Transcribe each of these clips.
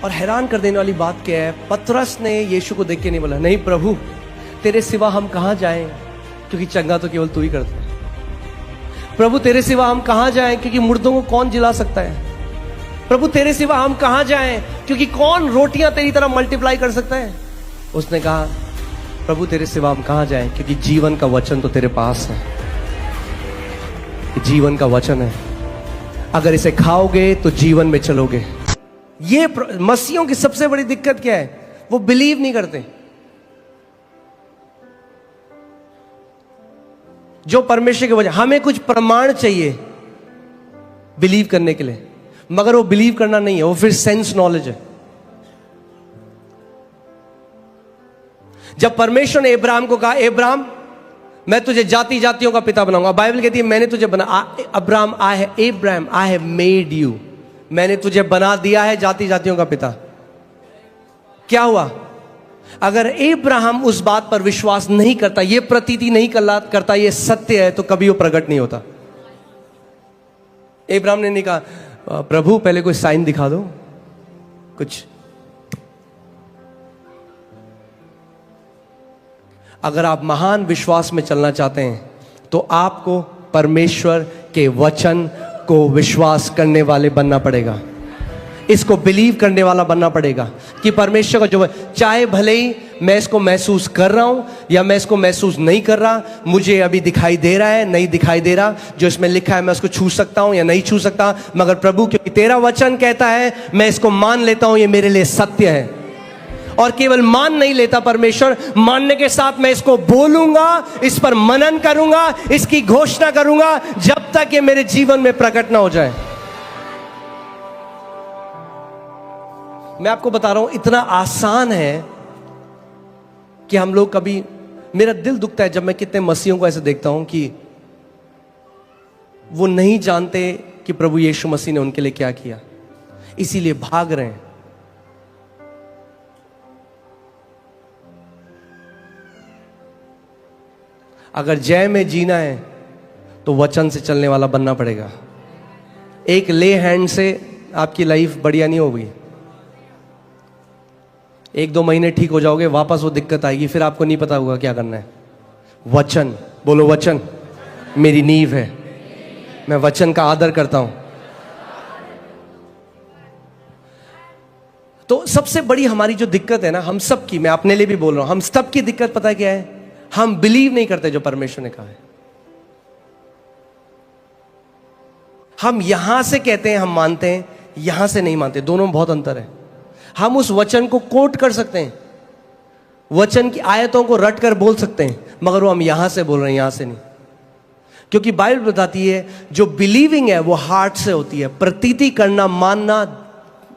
और हैरान कर देने वाली बात क्या है, पतरस ने यीशु को देख के नहीं बोला, नहीं प्रभु तेरे सिवा हम कहाँ जाएं, क्योंकि चंगा तो केवल तू ही करता है। प्रभु तेरे सिवा हम कहाँ जाएं, क्योंकि मुर्दों को कौन जिला सकता है। प्रभु तेरे सिवा हम कहाँ जाएं, क्योंकि कौन रोटियां तेरी तरह मल्टीप्लाई कर सकता है। उसने कहा प्रभु तेरे सिवा हम कहाँ जाएं, क्योंकि जीवन का वचन तो तेरे पास है। जीवन का वचन है, अगर इसे खाओगे तो जीवन में चलोगे। ये मसीहों की सबसे बड़ी दिक्कत क्या है, वो बिलीव नहीं करते। जो परमेश्वर की वजह, हमें कुछ प्रमाण चाहिए बिलीव करने के लिए, मगर वो बिलीव करना नहीं है, वो फिर सेंस नॉलेज है। जब परमेश्वर ने अब्राहम को कहा, अब्राहम मैं तुझे जाति जातियों का पिता बनाऊंगा, बाइबल कहती है मैंने तुझे बना, Abraham I have made you, मैंने तुझे बना दिया है जाति जातियों का पिता। क्या हुआ, अगर अब्राहम उस बात पर विश्वास नहीं करता, ये प्रतीति नहीं करता ये सत्य है, तो कभी वो प्रकट नहीं होता। अब्राहम ने नहीं कहा प्रभु पहले कोई साइन दिखा दो कुछ। अगर आप महान विश्वास में चलना चाहते हैं तो आपको परमेश्वर के वचन को विश्वास करने वाले बनना पड़ेगा, इसको बिलीव करने वाला बनना पड़ेगा कि परमेश्वर का जो, चाहे भले ही मैं इसको महसूस कर रहा हूं या मैं इसको महसूस नहीं कर रहा, मुझे अभी दिखाई दे रहा है नहीं दिखाई दे रहा, जो इसमें लिखा है मैं उसको छू सकता हूं या नहीं छू सकता, मगर प्रभु क्योंकि तेरा वचन कहता है मैं इसको मान लेता हूं, ये मेरे लिए सत्य है। और केवल मान नहीं लेता परमेश्वर, मानने के साथ मैं इसको बोलूंगा, इस पर मनन करूंगा, इसकी घोषणा करूंगा, जब तक ये मेरे जीवन में प्रकट ना हो जाए। मैं आपको बता रहा हूं, इतना आसान है कि हम लोग कभी, मेरा दिल दुखता है जब मैं कितने मसीहों को ऐसे देखता हूं कि वो नहीं जानते कि प्रभु यीशु मसीह ने उनके लिए क्या किया, इसीलिए भाग रहे हैं। अगर जय में जीना है तो वचन से चलने वाला बनना पड़ेगा। एक ले हैंड से आपकी लाइफ बढ़िया नहीं होगी, 1-2 महीने ठीक हो जाओगे, वापस वो दिक्कत आएगी, फिर आपको नहीं पता होगा क्या करना है। वचन बोलो, वचन मेरी नींव है, मैं वचन का आदर करता हूं। तो सबसे बड़ी हमारी जो दिक्कत है ना, हम सब की, मैं अपने लिए भी बोल रहा हूं, हम सब की दिक्कत पता है क्या है, हम बिलीव नहीं करते जो परमेश्वर ने कहा है। हम यहां से कहते हैं हम मानते हैं, यहां से नहीं मानते, दोनों में बहुत अंतर है। हम उस वचन को कोट कर सकते हैं, वचन की आयतों को रट कर बोल सकते हैं, मगर वो हम यहां से बोल रहे हैं, यहां से नहीं। क्योंकि बाइबल बताती है जो बिलीविंग है वो हार्ट से होती है, प्रतीति करना, मानना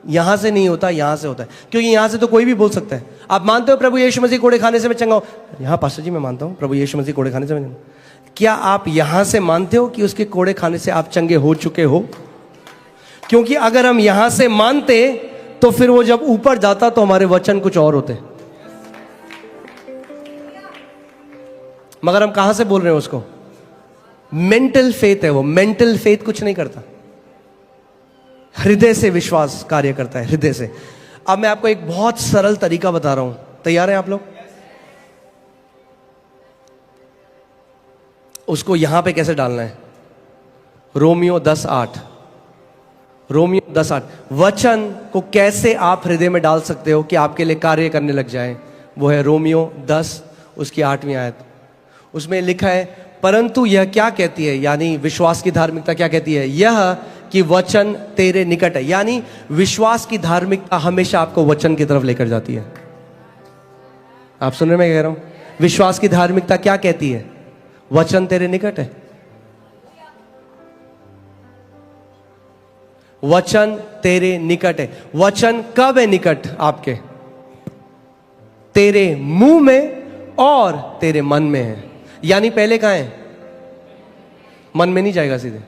यहां से नहीं होता, यहां से होता है। क्योंकि यहां से तो कोई भी बोल सकता है, आप मानते हो प्रभु यीशु मसीह कोड़े खाने से मैं चंगा हूं, हाँ पास्टर जी मैं मानता हूं प्रभु यीशु मसीह कोड़े खाने से मैं, क्या आप यहां से मानते हो कि उसके कोड़े खाने से आप चंगे हो चुके हो? क्योंकि अगर हम यहां से मानते तो फिर वो जब ऊपर जाता तो हमारे वचन कुछ और होते, मगर हम कहां से बोल रहे हैं उसको? मेंटल फेथ है वो, मेंटल फेथ कुछ नहीं करता, हृदय से विश्वास कार्य करता है, हृदय से। अब मैं आपको एक बहुत सरल तरीका बता रहा हूं, तैयार हैं आप लोग? उसको यहां पे कैसे डालना है? रोमियो 10:8, रोमियो 10:8, वचन को कैसे आप हृदय में डाल सकते हो कि आपके लिए कार्य करने लग जाए, वो है रोमियो 10 उसकी 8वीं आयत। उसमें लिखा है परंतु यह क्या कहती है, यानी विश्वास की धार्मिकता क्या कहती है, यह कि वचन तेरे निकट है। यानी विश्वास की धार्मिकता हमेशा आपको वचन की तरफ लेकर जाती है। आप सुन रहे मैं कह रहा हूं, विश्वास की धार्मिकता क्या कहती है? वचन तेरे निकट है। वचन तेरे निकट है। वचन कब है निकट आपके? तेरे मुंह में और तेरे मन में है। यानी पहले कहां है? मन में नहीं जाएगा सीधे,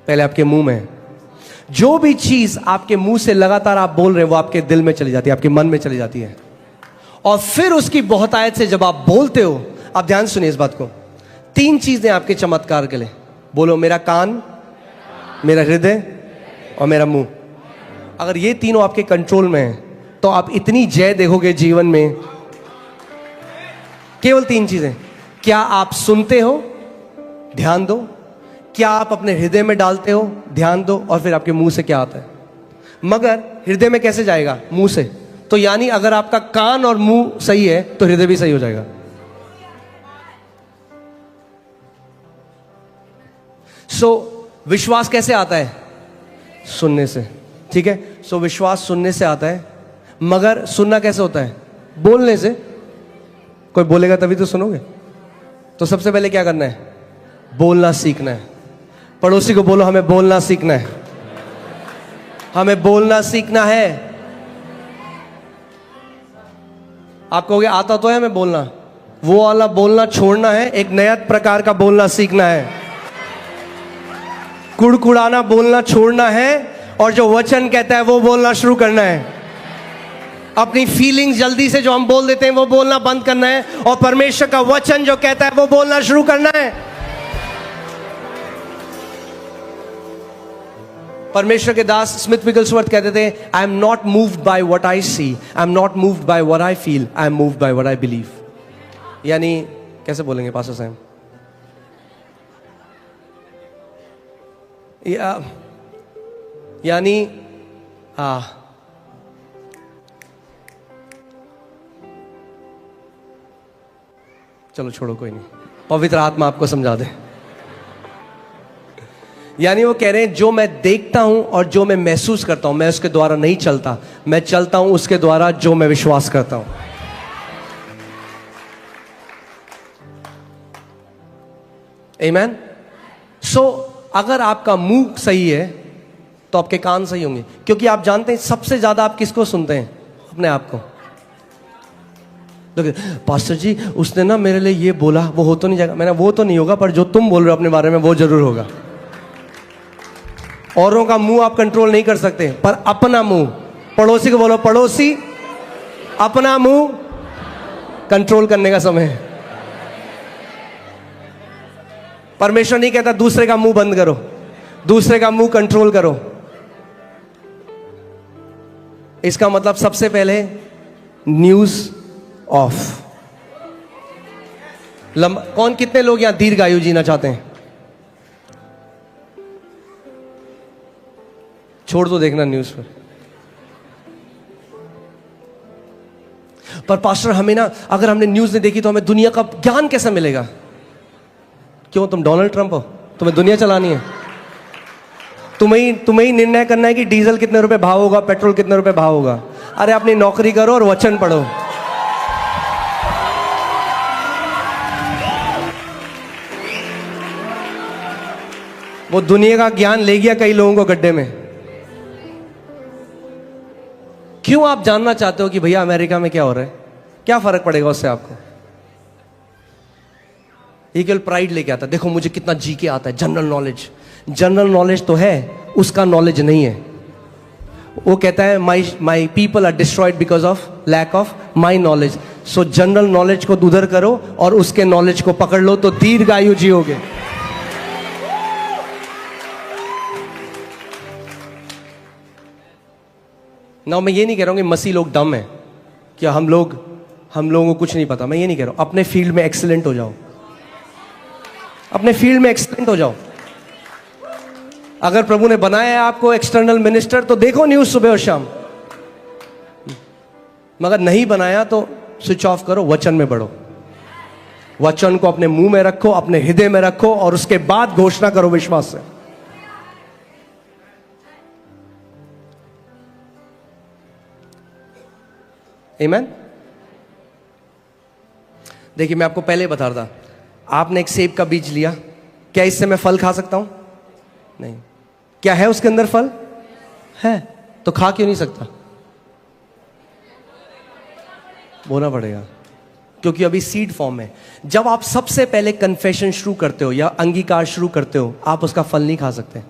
पहले आपके मुंह में है। जो भी चीज आपके मुंह से लगातार आप बोल रहे हैं वो आपके दिल में चली जाती है, आपके मन में चली जाती है, और फिर उसकी बहुतायत से जब आप बोलते हो, आप ध्यान सुनिए इस बात को, 3 चीजें आपके चमत्कार के लिए, बोलो मेरा कान, मेरा हृदय और मेरा मुंह। अगर ये तीनों आपके कंट्रोल में है तो आप इतनी जय देखोगे जीवन में। केवल 3 चीजें। क्या आप सुनते हो? ध्यान दो। क्या आप अपने हृदय में डालते हो? ध्यान दो। और फिर आपके मुंह से क्या आता है? मगर हृदय में कैसे जाएगा? मुंह से। तो यानी अगर आपका कान और मुंह सही है तो हृदय भी सही हो जाएगा। विश्वास कैसे आता है? सुनने से। ठीक है। विश्वास सुनने से आता है। मगर सुनना कैसे होता है? बोलने से। कोई बोलेगा तभी तो सुनोगे। तो सबसे पहले क्या करना है? बोलना सीखना है। पड़ोसी को बोलो, हमें बोलना सीखना है। हमें बोलना सीखना है। आप कहोगे आता तो है हमें बोलना, वो वाला बोलना छोड़ना है, एक नया प्रकार का बोलना सीखना है। कुड़कुड़ाना बोलना छोड़ना है और जो वचन कहता है वो बोलना शुरू करना है। अपनी फीलिंग्स जल्दी से जो हम बोल देते हैं वो बोलना बंद करना है और परमेश्वर का वचन जो कहता है वो बोलना शुरू करना है। परमेश्वर के दास स्मिथ विगलस्वर्थ कहते थे, I am not moved by what I see, I am not moved by what I feel, I am moved by what I believe. यानी कैसे बोलेंगे पास्टर साहब? यानी चलो छोड़ो, कोई नहीं, पवित्र आत्मा आपको समझा दे। यानी वो कह रहे हैं जो मैं देखता हूं और जो मैं महसूस करता हूं, मैं उसके द्वारा नहीं चलता, मैं चलता हूं उसके द्वारा जो मैं विश्वास करता हूं। आमीन। अगर आपका मुंह सही है तो आपके कान सही होंगे, क्योंकि आप जानते हैं सबसे ज्यादा आप किसको सुनते हैं? अपने आप को। पास्टर जी उसने ना मेरे लिए ये बोला, वो हो तो नहीं जाएगा। मैंने वो तो नहीं होगा, पर जो तुम बोल रहे हो अपने बारे में वो जरूर होगा। औरों का मुंह आप कंट्रोल नहीं कर सकते, पर अपना मुंह। पड़ोसी को बोलो, पड़ोसी अपना मुंह कंट्रोल करने का समय है। परमेश्वर नहीं कहता दूसरे का मुंह बंद करो, दूसरे का मुंह कंट्रोल करो। इसका मतलब सबसे पहले न्यूज ऑफ। कौन, कितने लोग यहां दीर्घायु जीना चाहते हैं? छोड़ दो देखना न्यूज पर पास्टर हमें ना, अगर हमने न्यूज नहीं देखी तो हमें दुनिया का ज्ञान कैसे मिलेगा? क्यों, तुम डोनाल्ड ट्रंप हो? तुम्हें दुनिया चलानी है? तुम्हें ही निर्णय करना है कि डीजल कितने रुपए भाव होगा, पेट्रोल कितने रुपए भाव होगा। अरे अपनी नौकरी करो और वचन पढ़ो। वो दुनिया का ज्ञान ले गया कई लोगों को गड्ढे में। क्यों आप जानना चाहते हो कि भैया अमेरिका में क्या हो रहा है? क्या फर्क पड़ेगा उससे आपको? ये केवल प्राइड लेके आता है, देखो मुझे कितना जी के आता है। जनरल नॉलेज, जनरल नॉलेज तो है, उसका नॉलेज नहीं है। वो कहता है my people are destroyed because of lack of my knowledge. So general knowledge को उधर करो और उसके नॉलेज को पकड़ लो तो दीर्घायु जियोगे। ना मैं ये नहीं कह रहा हूं कि मसीह लोग डम है, कि हम लोगों को कुछ नहीं पता। मैं ये नहीं कह रहा हूं। अपने फील्ड में एक्सीलेंट हो जाओ, अपने फील्ड में एक्सीलेंट हो जाओ। अगर प्रभु ने बनाया है आपको एक्सटर्नल मिनिस्टर तो देखो न्यूज सुबह और शाम, मगर नहीं बनाया तो स्विच ऑफ करो, वचन में बढ़ो। वचन को अपने मुंह में रखो, अपने हृदय में रखो और उसके बाद घोषणा करो विश्वास से। आमीन। देखिए मैं आपको पहले बता रहा था, आपने एक सेब का बीज लिया, क्या इससे मैं फल खा सकता हूं? नहीं। क्या है उसके अंदर? फल है, तो खा क्यों नहीं सकता? बोलना पड़ेगा, क्योंकि अभी सीड फॉर्म है। जब आप सबसे पहले कन्फेशन शुरू करते हो या अंगीकार शुरू करते हो, आप उसका फल नहीं खा सकते,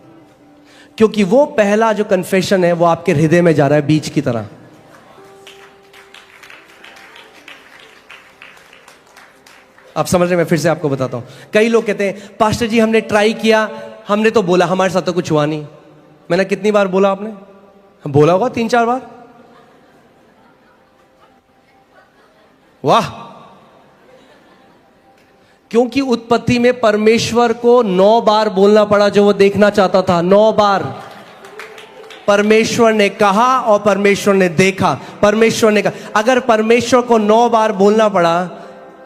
क्योंकि वो पहला जो कन्फेशन है वो आपके हृदय में जा रहा है बीज की तरह। आप समझ रहे? मैं फिर से आपको बताता हूं। कई लोग कहते हैं पास्टर जी हमने ट्राई किया, हमने तो बोला, हमारे साथ तो कुछ हुआ नहीं। मैंने कितनी बार बोला? आपने बोला होगा 3-4 बार। वाह! क्योंकि उत्पत्ति में परमेश्वर को 9 बार बोलना पड़ा जो वो देखना चाहता था। 9 बार परमेश्वर ने कहा और परमेश्वर ने देखा। परमेश्वर ने कहा। अगर परमेश्वर को 9 बार बोलना पड़ा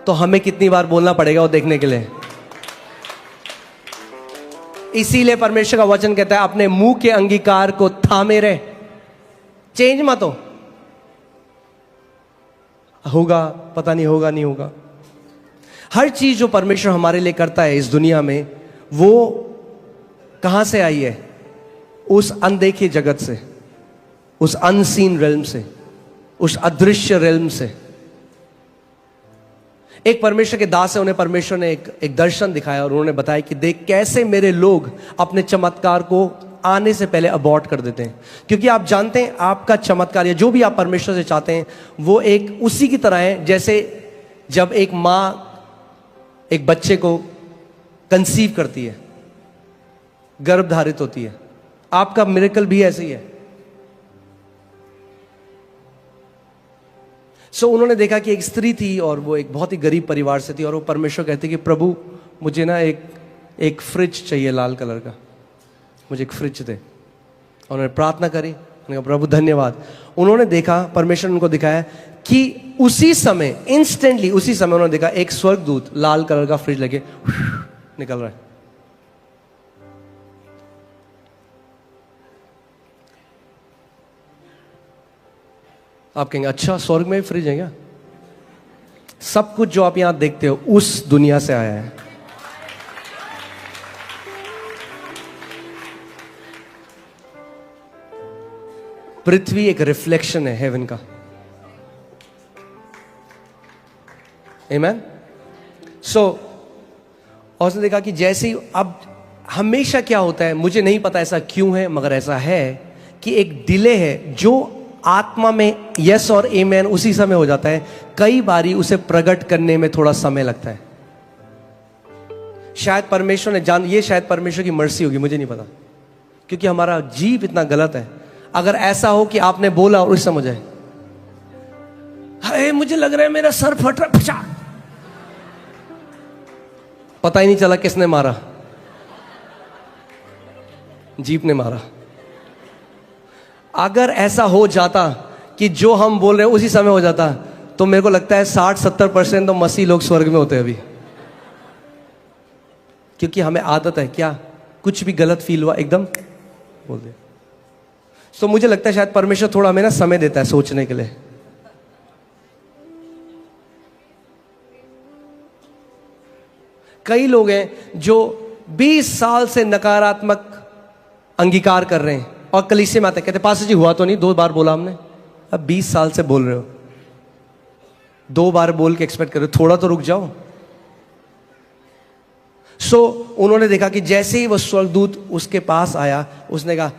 तो हमें कितनी बार बोलना पड़ेगा वो देखने के लिए? इसीलिए परमेश्वर का वचन कहता है अपने मुंह के अंगीकार को थामे रहे, चेंज मत हो। होगा, पता नहीं होगा, नहीं होगा। हर चीज जो परमेश्वर हमारे लिए करता है इस दुनिया में, वो कहां से आई है? उस अनदेखे जगत से, उस अनसीन रेल्म से, उस अदृश्य रेल्म से। एक परमेश्वर के दास है, उन्हें परमेश्वर ने एक दर्शन दिखाया और उन्होंने बताया कि देख कैसे मेरे लोग अपने चमत्कार को आने से पहले अबॉर्ट कर देते हैं। क्योंकि आप जानते हैं आपका चमत्कार या जो भी आप परमेश्वर से चाहते हैं वो एक उसी की तरह है जैसे जब एक मां एक बच्चे को कंसीव करती है, गर्भ धारित होती है। आपका मिरेकल भी ऐसे ही है। उन्होंने देखा कि एक स्त्री थी और वो एक बहुत ही गरीब परिवार से थी और वो परमेश्वर कहती कि प्रभु मुझे ना एक फ्रिज चाहिए लाल कलर का, मुझे एक फ्रिज दे। और उन्होंने प्रार्थना करी, उन्होंने कहा प्रभु धन्यवाद। उन्होंने देखा, परमेश्वर ने उनको दिखाया कि उसी समय, इंस्टेंटली उसी समय उन्होंने देखा एक स्वर्गदूत लाल कलर का फ्रिज लेके निकल रहा है। आप कहेंगे अच्छा स्वर्ग में फ्रिज है क्या? सब कुछ जो आप यहां देखते हो उस दुनिया से आया है। पृथ्वी एक रिफ्लेक्शन है हेवन का। आमेन। और उसने देखा कि जैसे ही, अब हमेशा क्या होता है मुझे नहीं पता ऐसा क्यों है, मगर ऐसा है कि एक डिले है जो आत्मा में यस और आमेन उसी समय हो जाता है। कई बारी उसे प्रकट करने में थोड़ा समय लगता है। शायद परमेश्वर ने ये शायद परमेश्वर की मर्जी होगी, मुझे नहीं पता, क्योंकि हमारा जीव इतना गलत है। अगर ऐसा हो कि आपने बोला और उस समय जाए, अरे मुझे लग रहा है मेरा सर फट रहा, फटा, पता ही नहीं चला किसने मारा, जीप ने मारा। अगर ऐसा हो जाता कि जो हम बोल रहे हैं उसी समय हो जाता तो मेरे को लगता है 60-70% तो मसीह लोग स्वर्ग में होते हैं अभी। क्योंकि हमें आदत है क्या, कुछ भी गलत फील हुआ एकदम बोल दे। तो मुझे लगता है शायद परमेश्वर थोड़ा हमें ना समय देता है सोचने के लिए। कई लोग हैं जो 20 साल से नकारात्मक अंगीकार कर रहे हैं और कलीसिया में आते कहते पास्टर जी हुआ तो नहीं, 2 बार बोला हमने। अब 20 साल से बोल रहे हो, 2 बार बोल के एक्सपेक्ट कर रहे हो, थोड़ा तो रुक जाओ। उन्होंने देखा कि जैसे ही वो स्वर्गदूत उसके पास आया, उसने कहा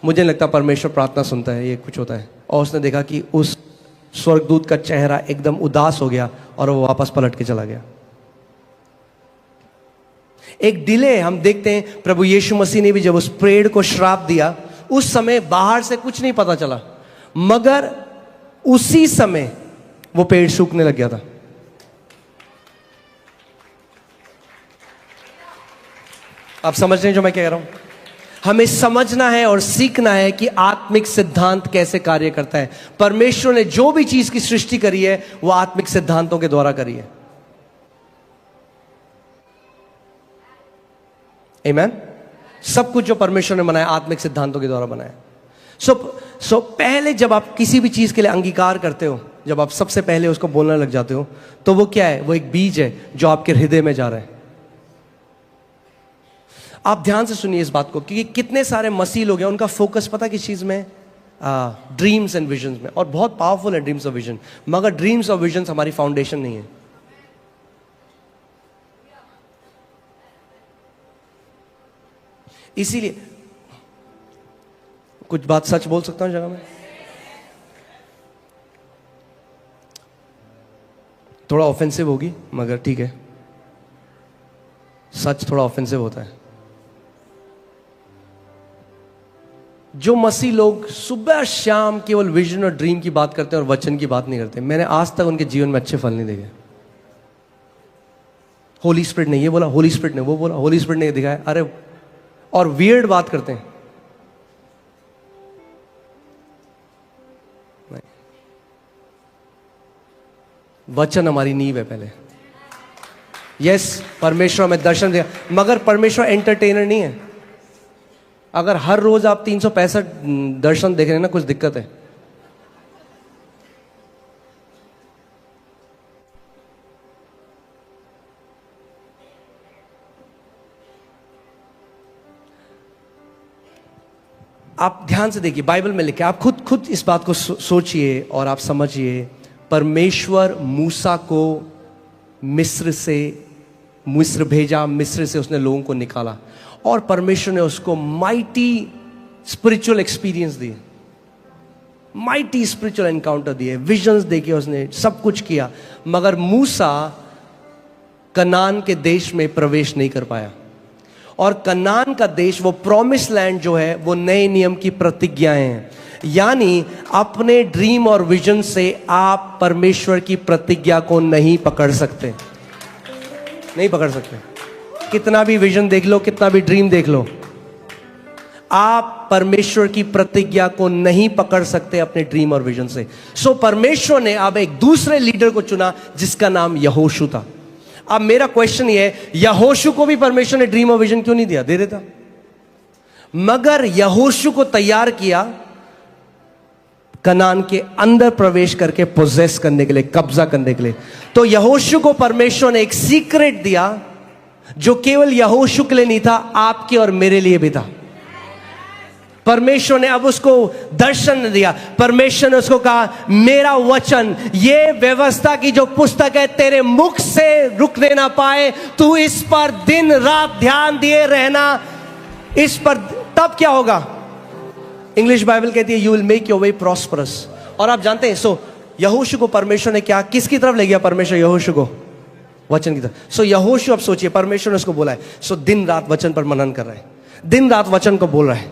मुझे नहीं लगता परमेश्वर प्रार्थना सुनता है, ये कुछ होता है। और उसने देखा कि उस स्वर्गदूत का चेहरा एकदम उदास हो गया और वो वापस पलट के चला गया। एक डिले हम देखते हैं। प्रभु यीशु मसीह ने भी जब उस पेड़ को श्राप दिया, उस समय बाहर से कुछ नहीं पता चला, मगर उसी समय वो पेड़ सूखने लग गया था। आप समझ रहे हैं जो मैं कह रहा हूं? हमें समझना है और सीखना है कि आत्मिक सिद्धांत कैसे कार्य करता है। परमेश्वर ने जो भी चीज की सृष्टि करी है वो आत्मिक सिद्धांतों के द्वारा करी है। आमेन। सब कुछ जो परमेश्वर ने बनाया आत्मिक सिद्धांतों के द्वारा बनाया। पहले जब आप किसी भी चीज के लिए अंगीकार करते हो, जब आप सबसे पहले उसको बोलने लग जाते हो, तो वो क्या है? वो एक बीज है जो आपके हृदय में जा रहा है। आप ध्यान से सुनिए इस बात को, क्योंकि कितने सारे मसीह लोग हैं उनका फोकस पता किस चीज में? ड्रीम्स एंड विजन्स में। और बहुत पावरफुल है ड्रीम्स और विजन, मगर ड्रीम्स और विजन्स हमारी फाउंडेशन नहीं है। इसीलिए कुछ बात सच बोल सकता हूं जगह में, थोड़ा ऑफेंसिव होगी मगर ठीक है, सच थोड़ा ऑफेंसिव होता है। जो मसीह लोग सुबह शाम केवल विजन और ड्रीम की बात करते हैं और वचन की बात नहीं करते, मैंने आज तक उनके जीवन में अच्छे फल नहीं देखे। होली स्पिरिट ने ये बोला, होली स्पिरिट ने वो बोला, होली स्पिरिट ने ये दिखाया, अरे और वियर्ड बात करते हैं। नहीं, वचन हमारी नींव है पहले। यस, परमेश्वर हमें दर्शन दिया, मगर परमेश्वर एंटरटेनर नहीं है। अगर हर रोज आप 365 दर्शन देख रहे हैं ना, कुछ दिक्कत है। आप ध्यान से देखिए, बाइबल में लिखा है, आप खुद इस बात को सोचिए और आप समझिए। परमेश्वर मूसा को मिस्र भेजा, मिस्र से उसने लोगों को निकाला और परमेश्वर ने उसको माइटी स्पिरिचुअल एक्सपीरियंस दिए, माइटी स्पिरिचुअल एनकाउंटर दिए, विजन्स देके उसने सब कुछ किया, मगर मूसा कनान के देश में प्रवेश नहीं कर पाया। और कनान का देश, वो प्रॉमिस लैंड जो है, वो नए नियम की प्रतिज्ञाएं हैं। यानी अपने ड्रीम और विजन से आप परमेश्वर की प्रतिज्ञा को नहीं पकड़ सकते, नहीं पकड़ सकते। कितना भी विजन देख लो, कितना भी ड्रीम देख लो, आप परमेश्वर की प्रतिज्ञा को नहीं पकड़ सकते अपने ड्रीम और विजन से। सो परमेश्वर ने अब एक दूसरे लीडर को चुना जिसका नाम यहोशू था। अब मेरा क्वेश्चन ये है, यहोशू को भी परमेश्वर ने ड्रीम और विजन क्यों नहीं दिया? दे देता। मगर यहोशू को तैयार किया कनान के अंदर प्रवेश करके पोजेस करने के लिए, कब्जा करने के लिए। तो यहोशू को परमेश्वर ने एक सीक्रेट दिया जो केवल यहोशू के लिए नहीं था, आपके और मेरे लिए भी था। परमेश्वर ने अब उसको दर्शन दिया। परमेश्वर ने उसको कहा, मेरा वचन, ये व्यवस्था की जो पुस्तक है, तेरे मुख से रुकने ना पाए, तू इस पर दिन रात ध्यान दिए रहना। इस पर तब क्या होगा? इंग्लिश बाइबल कहती है, you will make your way prosperous. और आप जानते हैं, सो यहोशू को परमेश्वर ने क्या, किसकी तरफ ले गया परमेश्वर यहोशू को? वचन की तरफ। सो यहोशू, अब सोचिए, परमेश्वर ने उसको बोला है, सो दिन रात वचन पर मनन कर रहा है, दिन रात वचन को बोल रहा है,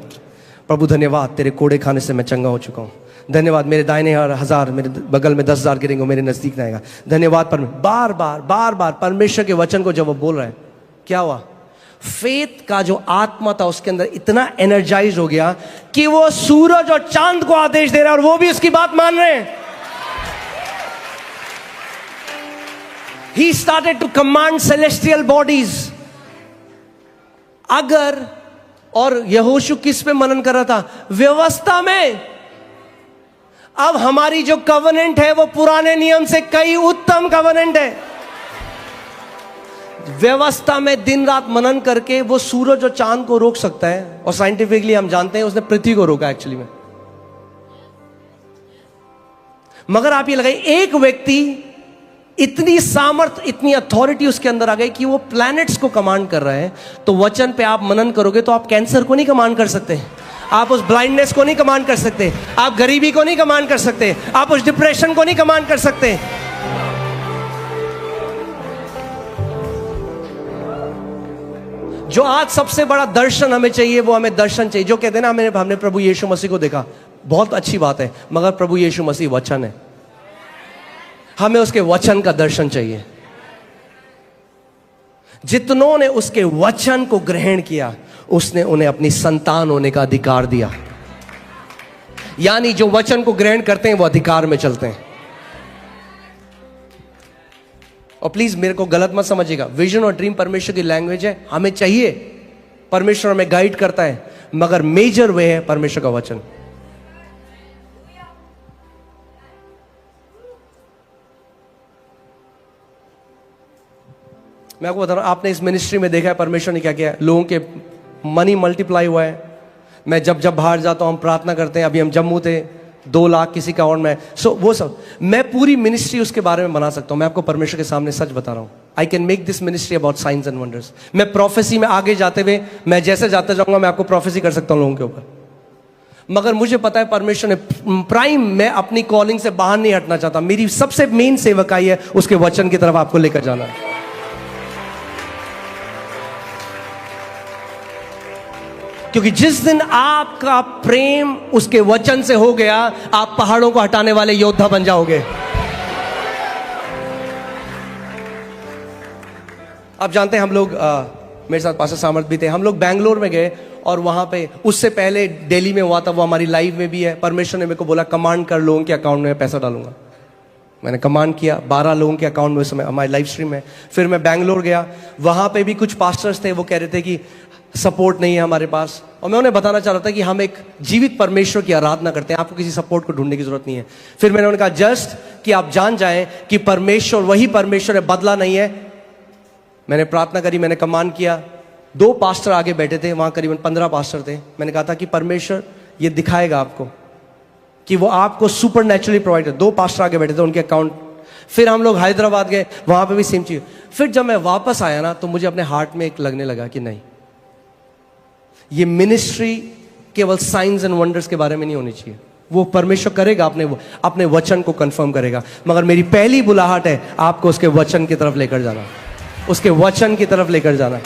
प्रभु धन्यवाद, तेरे कोड़े खाने से मैं चंगा हो चुका हूँ। धन्यवाद, मेरे दाहिने 1000, मेरे बगल में 10,000 गिरेंगे, मेरे नजदीक ना आएगा। धन्यवाद। बार बार परमेश्वर के वचन को जब वो बोल रहा है, क्या हुआ? फेथ का जो आत्मा था उसके अंदर इतना एनर्जाइज हो गया कि वो सूरज और चांद को आदेश दे रहा है और वो भी उसकी बात मान रहे हैं। He started to command celestial bodies. अगर, और यहोशू किस पे मनन कर रहा था? व्यवस्था में। अब हमारी जो कवनेंट है वो पुराने नियम से कई उत्तम कवनेंट है। व्यवस्था में दिन रात मनन करके वो सूरज और चांद को रोक सकता है, और साइंटिफिकली हम जानते हैं उसने पृथ्वी को रोका एक्चुअली में। मगर आप ये लगाइए, एक व्यक्ति, इतनी सामर्थ, इतनी अथॉरिटी उसके अंदर आ गई कि वो प्लैनेट्स को कमांड कर रहा है। तो वचन पे आप मनन करोगे तो आप कैंसर को नहीं कमांड कर सकते, आप उस ब्लाइंडनेस को नहीं कमांड कर सकते, आप गरीबी को नहीं कमांड कर सकते, आप उस डिप्रेशन को नहीं कमांड कर सकते। जो आज सबसे बड़ा दर्शन हमें चाहिए, वो हमें दर्शन चाहिए जो कहते हैं ना, हमने प्रभु यीशु मसीह को देखा, बहुत अच्छी बात है, मगर प्रभु यीशु मसीह वचन है, हमें उसके वचन का दर्शन चाहिए। जितनों ने उसके वचन को ग्रहण किया, उसने उन्हें अपनी संतान होने का अधिकार दिया। यानी जो वचन को ग्रहण करते हैं वो अधिकार में चलते हैं। और प्लीज मेरे को गलत मत समझिएगा, विजन और ड्रीम परमेश्वर की लैंग्वेज है, हमें चाहिए, परमेश्वर हमें गाइड करता है, मगर मेजर वे है परमेश्वर का वचन। मैं आपको बता रहा हूं, आपने इस मिनिस्ट्री में देखा है परमेश्वर ने क्या किया, लोगों के मनी मल्टीप्लाई हुआ है। मैं जब बाहर जाता हूं, हम प्रार्थना करते हैं, अभी हम जम्मू थे, 2 लाख किसी का अकाउंट में, वो सब मैं पूरी मिनिस्ट्री उसके बारे में बना सकता हूं। मैं आपको परमेश्वर के सामने सच बता रहा हूं, I can make this ministry about science and wonders. मैं प्रोफेसी में आगे जाते हुए, मैं जैसे जाते जाऊंगा, मैं आपको प्रोफेसी कर सकता हूं लोगों के ऊपर। मगर मुझे पता है परमेश्वर ने प्राइम, मैं अपनी कॉलिंग से बाहर नहीं हटना चाहता। मेरी सबसे मेन सेवकाई है उसके वचन की तरफ आपको लेकर जाना है। क्योंकि जिस दिन आपका प्रेम उसके वचन से हो गया, आप पहाड़ों को हटाने वाले योद्धा बन जाओगे। आप जानते हैं, हम लोग मेरे साथ पास्टर सामर्थ भी थे, हम लोग बैंगलोर में गए और वहां पे, उससे पहले दिल्ली में हुआ था, वो हमारी लाइव में भी है। परमेश्वर ने मेरे को बोला कमांड कर, लोगों के अकाउंट में पैसा डालूंगा। मैंने कमांड किया, 12 लोगों के अकाउंट में उस समय हमारी लाइव स्ट्रीम में। फिर मैं बैंगलोर गया, वहां पे भी कुछ पास्टर्स थे, वो कह रहे थे कि सपोर्ट नहीं है हमारे पास, और मैं उन्हें बताना चाह रहा था कि हम एक जीवित परमेश्वर की आराधना करते हैं, आपको किसी सपोर्ट को ढूंढने की जरूरत नहीं है। फिर मैंने उन्हें कहा जस्ट कि आप जान जाएं कि परमेश्वर वही परमेश्वर है, बदला नहीं है। मैंने प्रार्थना करी, मैंने कमांड किया। 2 पास्टर आगे बैठे थे, वहां करीबन 15 पास्टर थे। मैंने कहा था कि परमेश्वर ये दिखाएगा आपको कि वो आपको सुपर नेचुरली प्रोवाइड कर। 2 पास्टर आगे बैठे थे, उनके अकाउंट। फिर हम लोग हैदराबाद गए, वहां पे भी सेम चीज। फिर जब मैं वापस आया ना, तो मुझे अपने हार्ट में एक लगने लगा कि नहीं, ये मिनिस्ट्री केवल साइंस एंड वंडर्स के बारे में नहीं होनी चाहिए। वो परमेश्वर करेगा, अपने वचन को कंफर्म करेगा, मगर मेरी पहली बुलाहट है आपको उसके वचन की तरफ लेकर जाना, उसके वचन की तरफ लेकर जाना।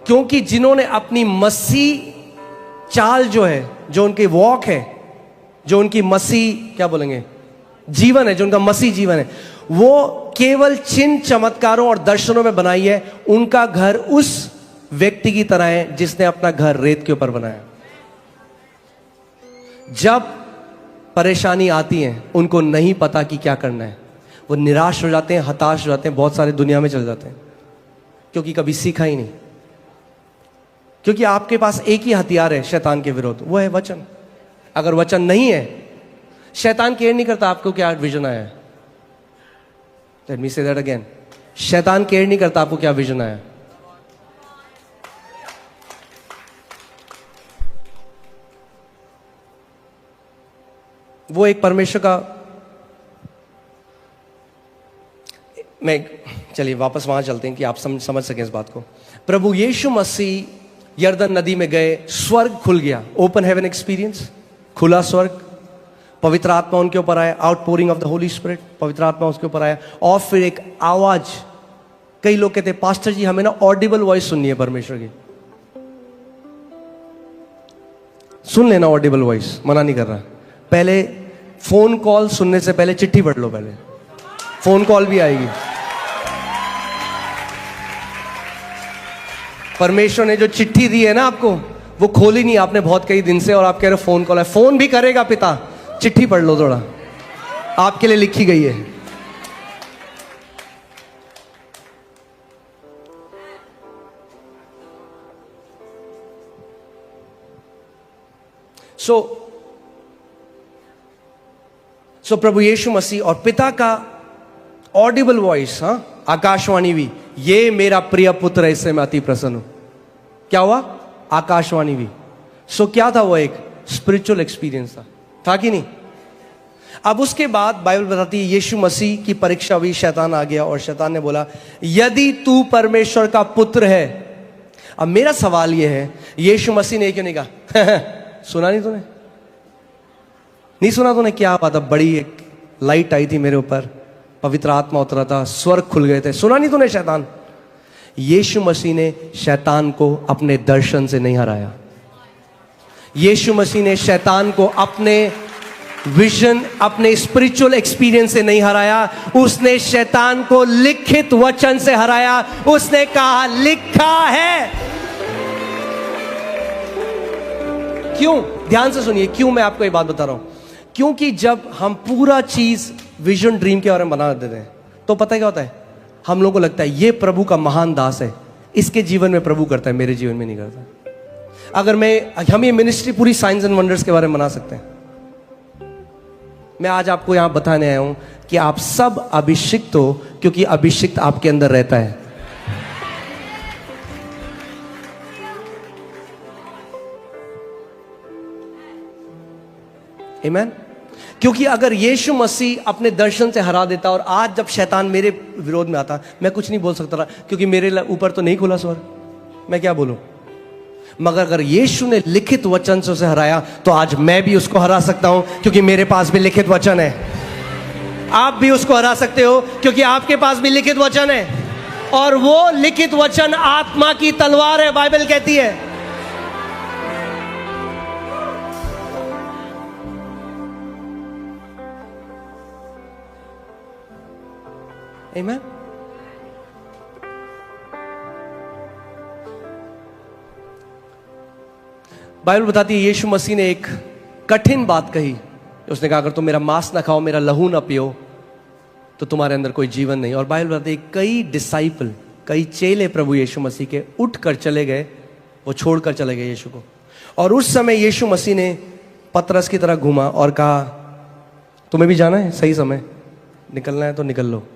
क्योंकि जिन्होंने अपनी मसीह चाल जो है, जो उनकी वॉक है, जो उनकी मसीह क्या बोलेंगे जीवन है, जो उनका मसीह जीवन है, वो केवल चिन्ह चमत्कारों और दर्शनों में बनाई है। उनका घर उस व्यक्ति की तरह है जिसने अपना घर रेत के ऊपर बनाया। जब परेशानी आती है, उनको नहीं पता कि क्या करना है, वो निराश हो जाते हैं, हताश हो जाते हैं, बहुत सारे दुनिया में चले जाते हैं, क्योंकि कभी सीखा ही नहीं। क्योंकि आपके पास एक ही हथियार है शैतान के विरोध, वो है वचन। अगर वचन नहीं है, शैतान केयर नहीं करता आपको क्या विजन आया है। Let me say that again, शैतान केयर नहीं करता आपको क्या विजन आया। वो एक परमेश्वर का, मैं चलिए वापस वहां चलते हैं कि आप समझ सकें इस बात को। प्रभु यीशु मसीह यर्दन नदी में गए, स्वर्ग खुल गया, ओपन हेवन एक्सपीरियंस, खुला स्वर्ग, पवित्र आत्मा उनके ऊपर आया, outpouring of the Holi spirit, पवित्र आत्मा उसके ऊपर आया। और फिर एक आवाज, कई लोग कहते हैं पास्टर जी हमें ना ऑडिबल वॉइस सुननी है परमेश्वर की। सुन लेना ऑडिबल वॉइस, मना नहीं कर रहा। पहले फोन कॉल सुनने से पहले चिट्ठी पढ़ लो, पहले फोन कॉल भी आएगी। परमेश्वर ने जो चिट्ठी दी है ना आपको, वो खोली नहीं आपने बहुत कई दिन से, और आप कह रहे हो फोन कॉल है। फोन भी करेगा पिता, चिट्ठी पढ़ लो थोड़ा, आपके लिए लिखी गई है। सो प्रभु यीशु मसीह और पिता का ऑडिबल वॉइस, हाँ, आकाशवाणी भी, ये मेरा प्रिय पुत्र है, इससे मैं अति प्रसन्न हूं। क्या हुआ? आकाशवाणी भी। सो क्या था वो? एक स्पिरिचुअल एक्सपीरियंस था कि नहीं? अब उसके बाद बाइबल बताती है यीशु मसीह की परीक्षा हुई, शैतान आ गया और शैतान ने बोला यदि तू परमेश्वर का पुत्र है। अब मेरा सवाल यह है, यीशु मसीह ने क्यों नहीं कहा सुना नहीं तूने? नहीं सुना तूने? क्या बात है, बड़ी एक लाइट आई थी मेरे ऊपर, पवित्र आत्मा उतरा था, स्वर्ग खुल गए थे। सुना नहीं तूने? शैतान, यीशु मसीह ने शैतान को अपने दर्शन से नहीं हराया। यीशु मसीह ने शैतान को अपने विजन, अपने स्पिरिचुअल एक्सपीरियंस से नहीं हराया। उसने शैतान को लिखित वचन से हराया। उसने कहा लिखा है। क्यों? ध्यान से सुनिए क्यों मैं आपको ये बात बता रहा हूं। क्योंकि जब हम पूरा चीज विजन ड्रीम के बारे में बना देते हैं, तो पता है क्या होता है, हम लोगों को लगता है ये प्रभु का महान दास है, इसके जीवन में प्रभु करता है, मेरे जीवन में नहीं करता। अगर हम ये मिनिस्ट्री पूरी साइंस एंड वंडर्स के बारे में बना सकते हैं। मैं आज आपको यहां बताने आया हूं कि आप सब अभिषिक्त हो, क्योंकि अभिषिक्त आपके अंदर रहता है। आमीन। क्योंकि अगर यीशु मसीह अपने दर्शन से हरा देता, और आज जब शैतान मेरे विरोध में आता, मैं कुछ नहीं बोल सकता था, क्योंकि मेरे ऊपर तो नहीं खुला स्वर्ग, मैं क्या बोलूं। मगर अगर यीशु ने लिखित वचन से उसे हराया, तो आज मैं भी उसको हरा सकता हूं, क्योंकि मेरे पास भी लिखित वचन है। आप भी उसको हरा सकते हो, क्योंकि आपके पास भी लिखित वचन है। और वो लिखित वचन आत्मा की तलवार है, बाइबल कहती है। आमीन। बाइबल बताती है यीशु मसीह ने एक कठिन बात कही। उसने कहा अगर तुम मेरा मांस ना खाओ, मेरा लहू ना पियो, तो तुम्हारे अंदर कोई जीवन नहीं। और बाइबल बताती है कई डिसाइपल, कई चेले प्रभु यीशु मसीह के उठ कर चले गए, वो छोड़कर चले गए यीशु को। और उस समय यीशु मसीह ने पतरस की तरह घूमा और कहा तुम्हें भी जाना है, सही समय निकलना है तो निकल लो।